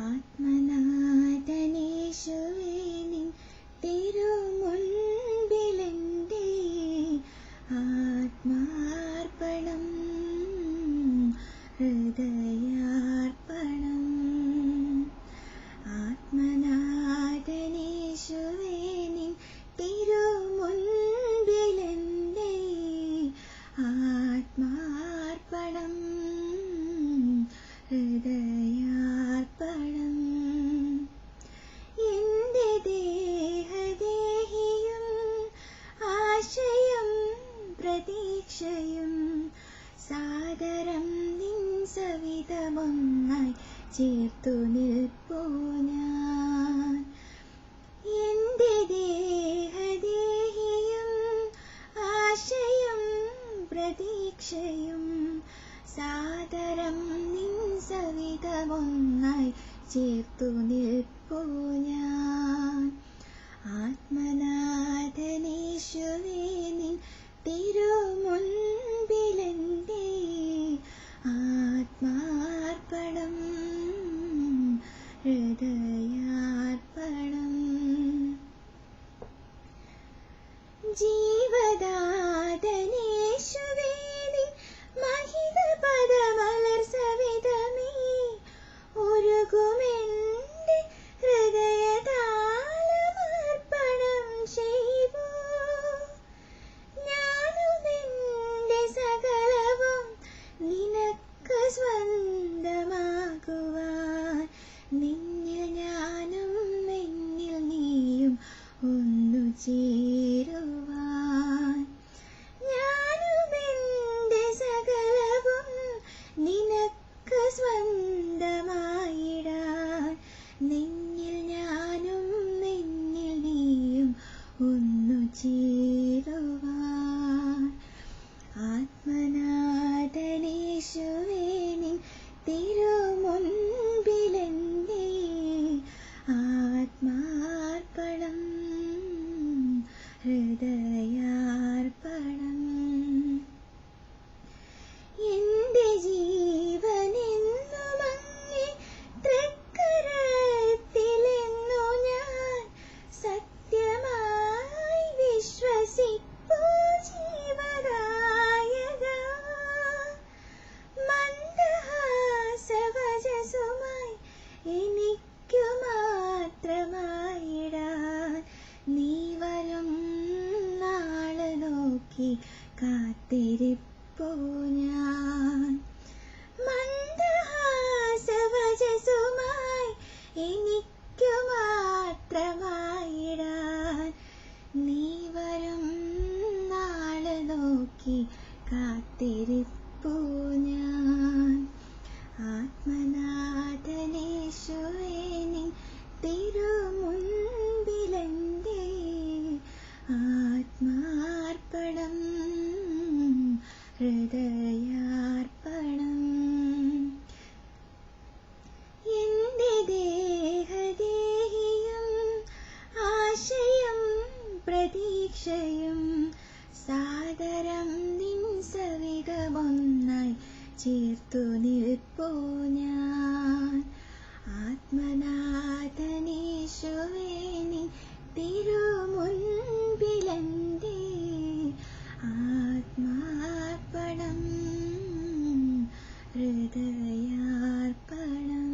ആത്മനാഥനീശുവേ നിൻ തിരുമുൻപിലെന്റെ ആത്മാർപ്പണം, ഹൃദയാർപ്പണം. ആത്മനാഥനീശുവേ നിൻ തിരുമുൻപിലെന്റെ ആത്മാർപ്പണം, ഹൃദയാർപ്പണം. എന്റെ ദേഹദേഹിയും ആശയം പ്രതീക്ഷയും സാദരം നിൻ സവിധമൊന്നായി ചേർത്തു നിൽപ്പൂ ഞാൻ. എന്റെ ദേഹദേഹിയും ആശയം പ്രതീക്ഷയും സാദരം നിൻ സവിധമൊന്നായി ചേർത്തു നിൽപ്പൂ ഞാൻ. ആത്മനാഥനീശുവേ നിൻ തിരുമുൻപിലെന്റെ ആത്മാർപ്പണം, ഹൃദയാർപ്പണം. ജീവദാതനീശുവേ നിൻ മഹിത പദമലർ സവിധമേ ഉരുകുമെന്റെ ഹൃദയതാളമർപ്പണം ചെയ്വൂ. ഞാനുമെന്റെ സകലവും നിനക്ക് സ്വന്തമാകുവാൻ, നിന്നിൽ ഞാനും എന്നിൽ നീയും ഒന്നു ചേരുവാൻ. ഞാനുമെന്റെ സകലവും നിനക്ക് സ്വന്തമായിടാൻ, നിന്നിൽ ഞാനും എന്നിൽ നീയും ഒന്നു ചേരുവാൻ. ആത്മനാഥനീശുവേ നിൻ തിരുമുൻപിലെന്റെ ആത്മാർപ്പണം, ഹൃദയാർപ്പണം. എന്റെ ജീവനെന്നും അങ്ങേ തൃക്കരത്തിലെന്നു ഞാൻ സത്യമായി വിശ്വസിപ്പൂ ജീവദായകാ. മന്ദഹാസവചസുമായി എനിക്കു മാത്രമായിടാൻ, നീ വരും നാള് നോക്കി കാത്തിരിപ്പൂ ഞാൻ. മന്ദഹാസവചസുമായി എനിക്കു മാത്രമായിടാൻ, നീ വരും നാള് നോക്കി കാത്തിരിപ്പൂ ഞാൻ. ആത്മനാഥനീശുവേ നിൻ തിരുമുൻപിലെന്റെ ആത്മാർപ്പണം, ഹൃദയാർപ്പണം. എന്റെ ദേഹദേഹിയും ആശയം പ്രതീക്ഷയും സാദരം നിൻ സവിധമൊന്നായി ചേർത്തു നിൽപ്പൂ ഞാൻ. ആത്മനാഥനീശുവേ നിൻ തിരുമുൻപിലെന്റെ ആത്മാർപ്പണം, ഹൃദയാർപ്പണം.